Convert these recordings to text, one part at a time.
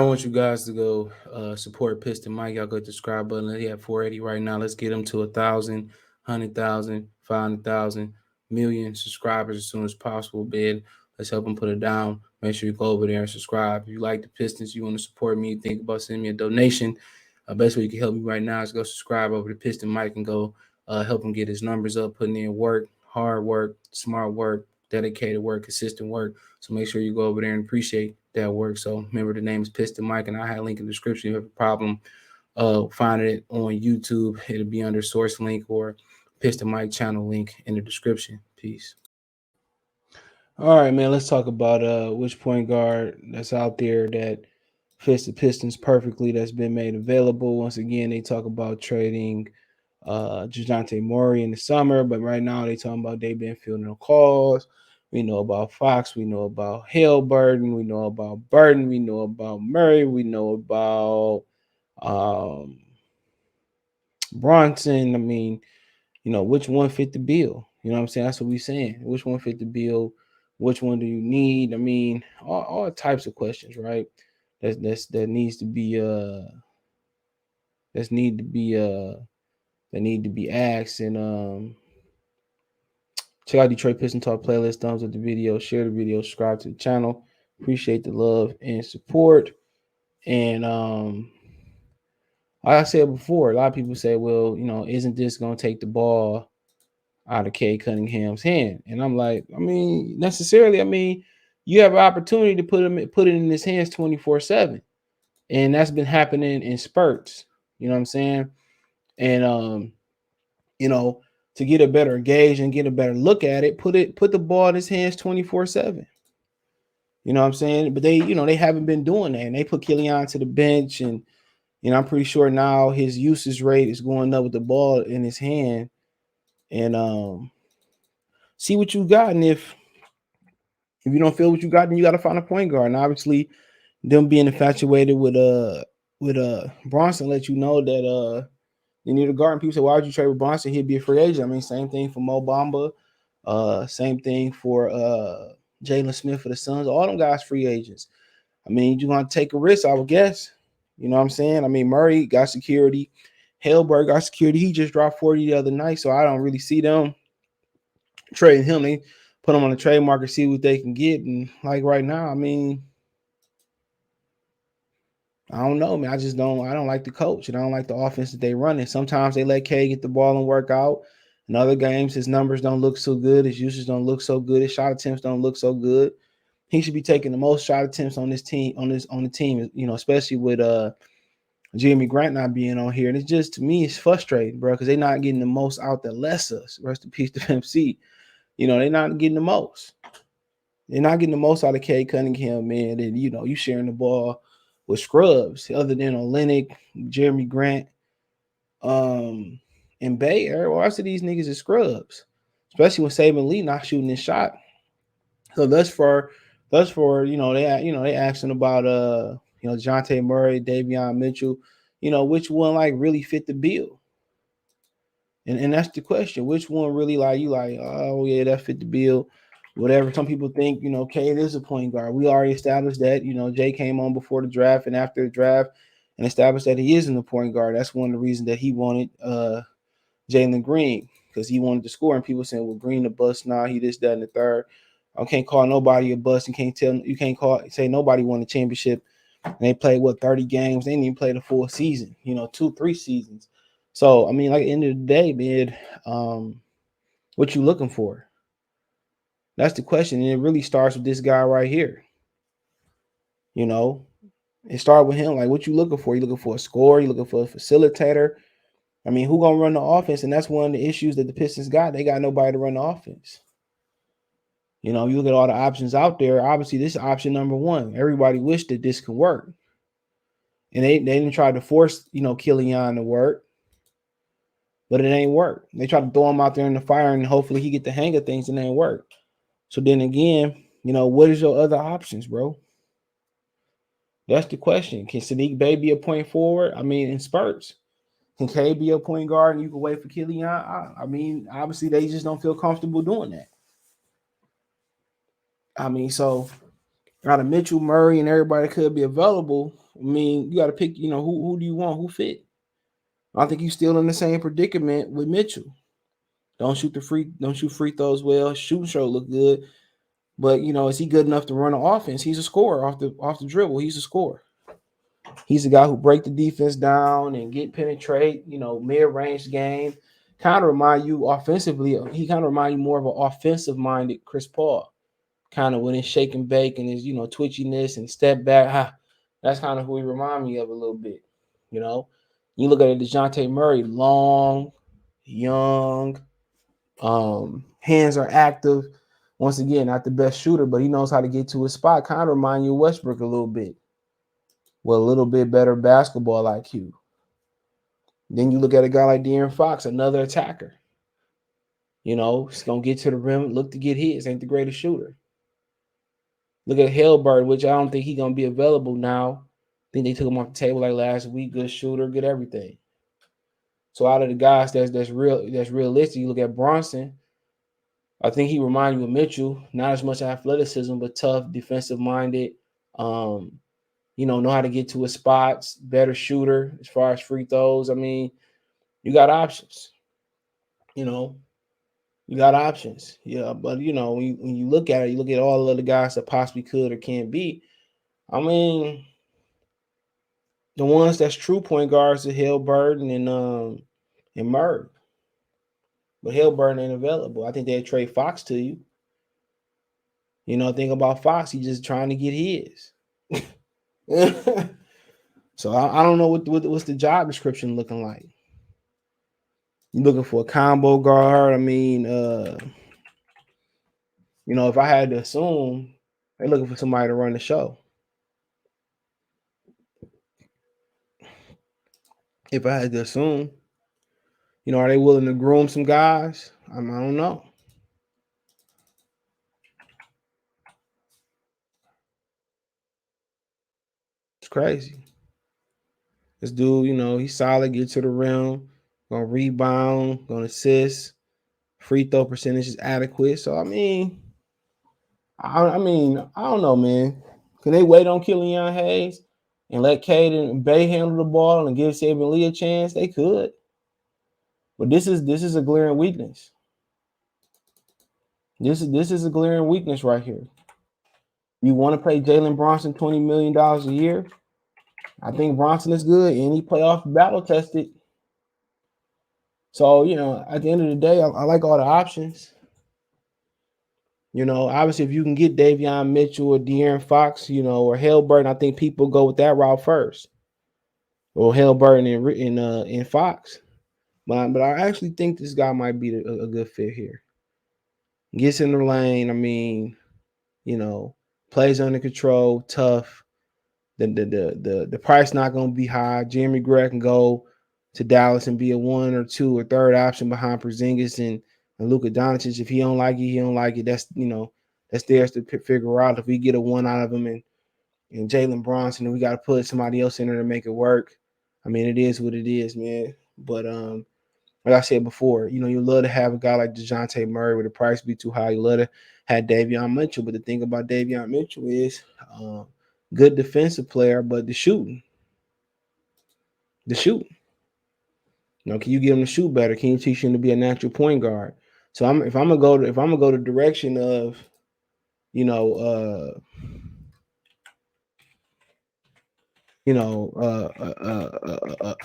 want you guys to go support Piston Mike. Y'all go to the subscribe button. He at 480 right now. Let's get him to 1,000, 100,000, 500,000, million subscribers as soon as possible, bid. Let's help him put it down. Make sure you go over there and subscribe. If you like the Pistons, you want to support me, think about sending me a donation. Best way you can help me right now is go subscribe over to Piston Mike and go help him get his numbers up, putting in work, hard work, smart work, dedicated work, consistent work. So make sure you go over there and appreciate that work. So remember, the name is Piston Mike, and I have a link in the description. If you have a problem finding it on YouTube, it'll be under source link or Piston Mike channel link in the description. Peace. All right, man. Let's talk about which point guard that's out there that fits the Pistons perfectly. That's been made available. Once again, they talk about trading Dejounte Murray in the summer, but right now they talking about they've been fielding the calls. We know about Fox, we know about Halliburton, we know about Burton, we know about Murray, we know about um, Brunson. I mean, which one fit the bill? You know what I'm saying? That's what we're saying. Which one fit the bill? Which one do you need? I mean, all types of questions, right? That needs to be that's need to be that need to be asked. And check out Detroit Piston Talk playlist, thumbs up the video, share the video, subscribe to the channel. Appreciate the love and support. And like I said before, a lot of people say, well, isn't this gonna take the ball out of Cade Cunningham's hand? And I'm like, I mean, necessarily, I mean, you have an opportunity to put it in his hands 24/7. And that's been happening in spurts. You know what I'm saying? And to get a better gauge and get a better look at it, put the ball in his hands 24/7. You know what I'm saying? But they haven't been doing that. And they put Kiilan to the bench, and I'm pretty sure now his usage rate is going up with the ball in his hand. And see what you got. And if you don't feel what you got, then you got to find a point guard. And obviously, them being infatuated with Brunson let you know that you need a guard. And people say, why would you trade with Brunson? He'd be a free agent. I mean, same thing for Mo Bamba. Same thing for Jalen Smith for the Suns. All them guys free agents. I mean, you're going to take a risk, I would guess. You know what I'm saying? I mean, Murray got security. Hellberg got security. He just dropped 40 the other night, so I don't really see them trading him. They put him on the trade market, see what they can get. And like right now, I mean, I don't know, man. I don't like the coach, and I don't like the offense that they run. And sometimes they let K get the ball and work out. In other games, his numbers don't look so good. His usage don't look so good. His shot attempts don't look so good. He should be taking the most shot attempts on this team, on the team, especially with Jeremy Grant not being on here. And it's just, to me, it's frustrating, bro, because they're not getting the most out that lets us. Rest in peace to MC. They're not getting the most. They're not getting the most out of Cade Cunningham, man. And you sharing the ball with scrubs, other than Olenek, Jeremy Grant, and Bay. The rest of these niggas is scrubs, especially when Saban Lee not shooting his shot. So thus for they asking about Dejounte Murray, Davion Mitchell, which one like really fit the bill, and that's the question. Which one really oh yeah, that fit the bill. Whatever. Some people think, Cade is a point guard. We already established that. Jay came on before the draft and after the draft and established that he isn't a point guard. That's one of the reasons that he wanted Jalen Green, because he wanted to score. And people saying, well, Green a bust. Nah, he this, that, and the third. I can't call nobody a bust. You can't say nobody won the championship. And they played 30 games. They didn't even play the full season, 2-3 seasons. So I mean, like, at the end of the day, man, what you looking for? That's the question. And it really starts with this guy right here. It started with him. Like, what you looking for? You looking for a scorer? You looking for a facilitator? I mean, who gonna run the offense? And that's one of the issues that the Pistons got. They got nobody to run the offense. You look at all the options out there. Obviously, this is option number one. Everybody wished that this could work. And they didn't try to force, Kiilan to work. But it ain't work. They tried to throw him out there in the fire and hopefully he get the hang of things, and it ain't work. So then again, what is your other options, bro? That's the question. Can Sadiq Bey be a point forward? I mean, in spurts. Can K be a point guard and you can wait for Kiilan? I mean, obviously they just don't feel comfortable doing that. I mean, so Out of Mitchell, Murray, and everybody could be available. I mean, you got to pick. Who do you want? Who fit? I think you still in the same predicament with Mitchell. Don't shoot free throws well. Shooting show look good, but is he good enough to run an offense? He's a scorer off the dribble. He's a scorer. He's a guy who break the defense down and get penetrate. Mid range game. Kind of remind you offensively. He kind of remind you more of an offensive minded Chris Paul. Kind of when it's shake and bake and his twitchiness and step back. That's kind of who he remind me of a little bit. You know, you look at it, Dejounte Murray, long, young, hands are active. Once again, not the best shooter, but he knows how to get to his spot. Kind of remind you of Westbrook a little bit, with a little bit better basketball IQ. Then you look at a guy like De'Aaron Fox, another attacker. He's gonna get to the rim, look to get his. Ain't the greatest shooter. Look at Hellbird, which I don't think he's gonna be available now. I think they took him off the table like last week. Good shooter, good everything. So out of the guys that's realistic, you look at Brunson. I think he reminds you of Mitchell. Not as much athleticism, but tough, defensive minded. Know how to get to his spots. Better shooter as far as free throws. I mean, you got options. You got options. Yeah, but when you look at it, you look at all the other guys that possibly could or can be. I mean, the ones that's true point guards are Hillburton and Murray. But Hillburton ain't available. I think they'd trade Fox to you. Think about Fox. He's just trying to get his. So I don't know what's the job description looking like. You looking for a combo guard? I mean, if I had to assume, they're looking for somebody to run the show. If I had to assume, are they willing to groom some guys? I don't know. It's crazy. This dude, he's solid, get to the rim, gonna rebound, gonna assist, free throw percentage is adequate. So I mean, I don't know, man. Can they wait on Killian Hayes and let Cade and Bay handle the ball and give Saban Lee a chance? They could. But this is a glaring weakness. This is a glaring weakness right here. You want to pay Jalen Brunson $20 million a year? I think Brunson is good and he playoff battle tested. So, at the end of the day, I like all the options. Obviously, if you can get Davion Mitchell or De'Aaron Fox, or Hellburton, I think people go with that route first. Or Hellburton and Fox. But I actually think this guy might be a good fit here. Gets in the lane. I mean, plays under control, tough. The price not going to be high. Jeremy Grant can go to Dallas and be a 1 or 2 or third option behind Porzingis and Luka Doncic. If he don't like it, he don't like it. That's that's theirs to figure out. If we get a 1 out of him and Jalen Brunson, and we got to put somebody else in there to make it work. I mean, it is what it is, man. But like I said before, you love to have a guy like Dejounte Murray where the price be too high. You love to have Davion Mitchell, but the thing about Davion Mitchell is good defensive player, but the shooting. Can you get him to shoot better? Can you teach him to be a natural point guard? So if I'm gonna go the direction of,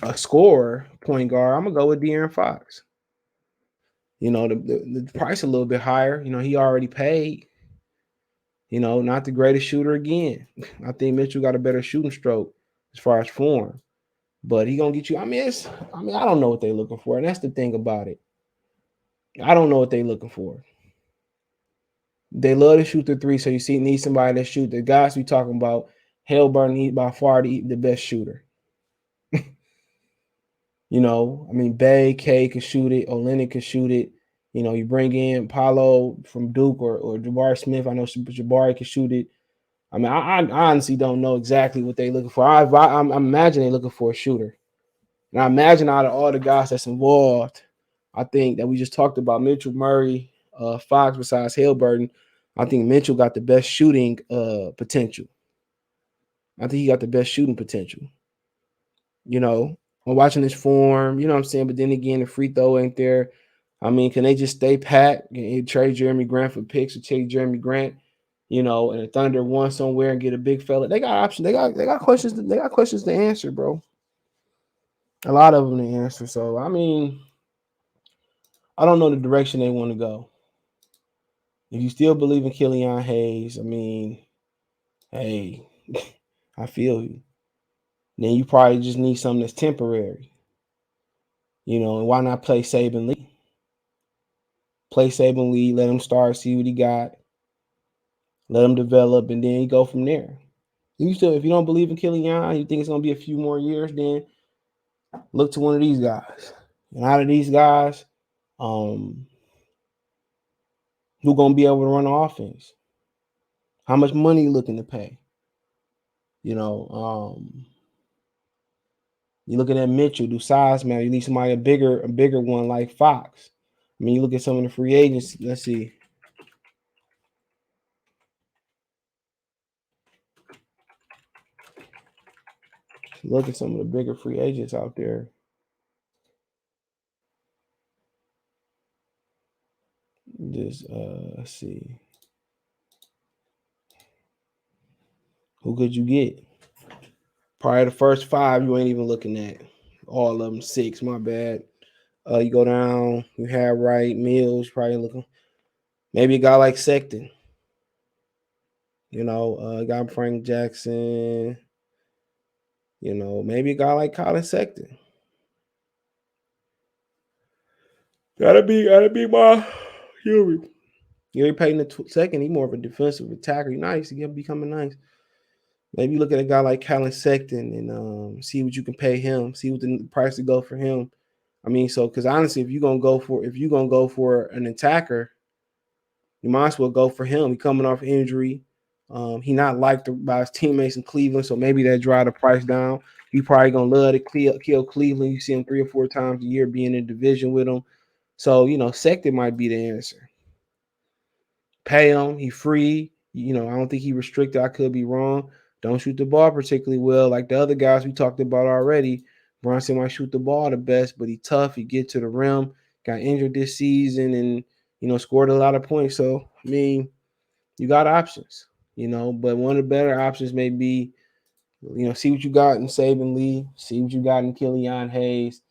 a scorer point guard, I'm gonna go with De'Aaron Fox. The price a little bit higher. He already paid. Not the greatest shooter again. I think Mitchell got a better shooting stroke as far as form. But he gonna get you. I don't know what they're looking for, and that's the thing about it. I don't know what they're looking for. They love to shoot the three, so need somebody that shoot. The guys we talking about, Hellburn need by far the best shooter. Bay, K can shoot it, Olenek can shoot it. You bring in Paulo from Duke or Jabari Smith. I know Jabari can shoot it. I honestly don't know exactly what they're looking for. I imagine they're looking for a shooter. And I imagine out of all the guys that's involved, I think that we just talked about Mitchell, Murray, Fox besides Hillburton, I think Mitchell got the best shooting potential. I think he got the best shooting potential. You know, I'm watching his form, you know what I'm saying? But then again, the free throw ain't there. I mean, can they just stay pat and trade Jeremy Grant for picks or take Jeremy Grant, you know, and the Thunder won somewhere and get a big fella? They got options. They got questions. They got questions to answer, bro. A lot of them to answer. So I mean, I don't know the direction they want to go. If you still believe in Killian Hayes, I mean, hey, I feel you. Then you probably just need something that's temporary. You know, and why not play Saban Lee? Play Saban Lee, let him start, see what he got, let him develop, and then you go from there. If you don't believe in Killian, you think it's gonna be a few more years, then look to one of these guys. And out of these guys, who gonna be able to run the offense? How much money you looking to pay? You know, you're looking at Mitchell, do size matter? You need somebody a bigger one like Fox. I mean, you look at some of the free agents. Let's see. Look at some of the bigger free agents out there. Just let's see. Who could you get? Probably the first five you ain't even looking at. All of them six, my bad. You go down, you have Wright, Mills, probably looking. Maybe a guy like Sexton. You know, a guy Frank Jackson. You know, maybe a guy like Collin Sexton. Gotta be my Huey. Gary Payton the second. He's more of a defensive attacker. He's nice. He's becoming nice. Maybe you look at a guy like Collin Sexton and see what you can pay him. See what the price to go for him. I mean, so because honestly, if you're gonna go for an attacker, you might as well go for him. He coming off injury. He not liked by his teammates in Cleveland, so maybe that drive the price down. He probably gonna love to kill Cleveland. You see him 3 or 4 times a year being in division with him. So you know, Sexton might be the answer. Pay him. He free. You know, I don't think he restricted. I could be wrong. Don't shoot the ball particularly well, like the other guys we talked about already. Brunson might shoot the ball the best, but he tough. He get to the rim. Got injured this season, and you know scored a lot of points. So I mean, you got options. You know, but one of the better options may be, you know, see what you got in Saban Lee, see what you got in Killian Hayes,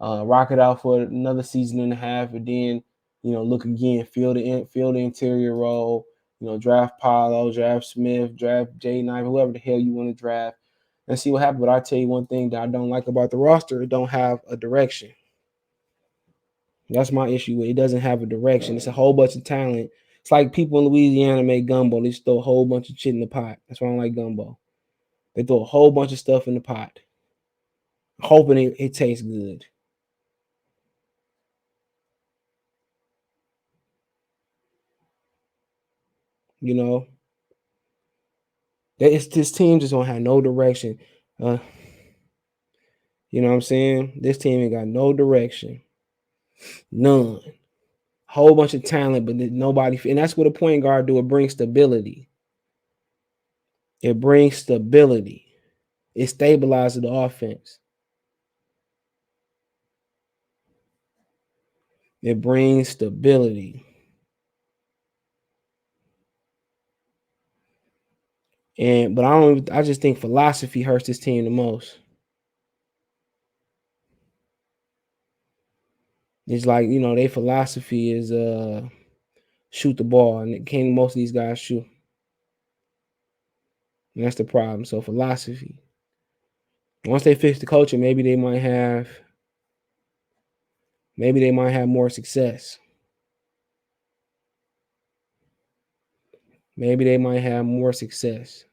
rock it out for another season and a half, and then you know look again, fill the interior role. You know, draft Paulo, draft Smith, draft Jay Knight, whoever the hell you want to draft, and see what happens. But I tell you one thing that I don't like about the roster: it don't have a direction. That's my issue with it. It doesn't have a direction. It's a whole bunch of talent. It's like people in Louisiana make gumbo. They just throw a whole bunch of shit in the pot. That's why I don't like gumbo. They throw a whole bunch of stuff in the pot, hoping it tastes good. You know, this team just don't have no direction. Uh, you know what I'm saying? This team ain't got no direction, none. Whole bunch of talent, but nobody. And that's what a point guard do. It brings stability. It brings stability. It stabilizes the offense. It brings stability. But I just think philosophy hurts this team the most. It's like, you know, their philosophy is shoot the ball, and can most of these guys shoot? And that's the problem. So philosophy. Once they fix the coaching, maybe they might have more success. Maybe they might have more success.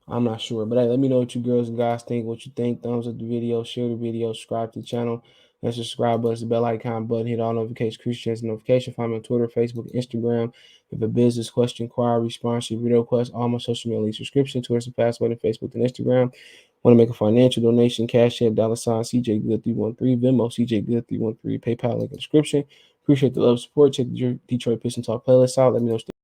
I'm not sure. But hey, let me know what you girls and guys think. What you think. Thumbs up the video, share the video, subscribe to the channel. And subscribe button, the bell icon button, hit all notifications, increase chance notification. Find me on Twitter, Facebook, Instagram. If a business question, inquiry, sponsorship, video request, all my social media subscription, Twitter, some password, and Facebook and Instagram. Want to make a financial donation, Cash App, $CJ Good 313, Venmo, CJ Good 313, PayPal link in the description. Appreciate the love support. Check the Detroit Pistons Talk playlist out. Let me know.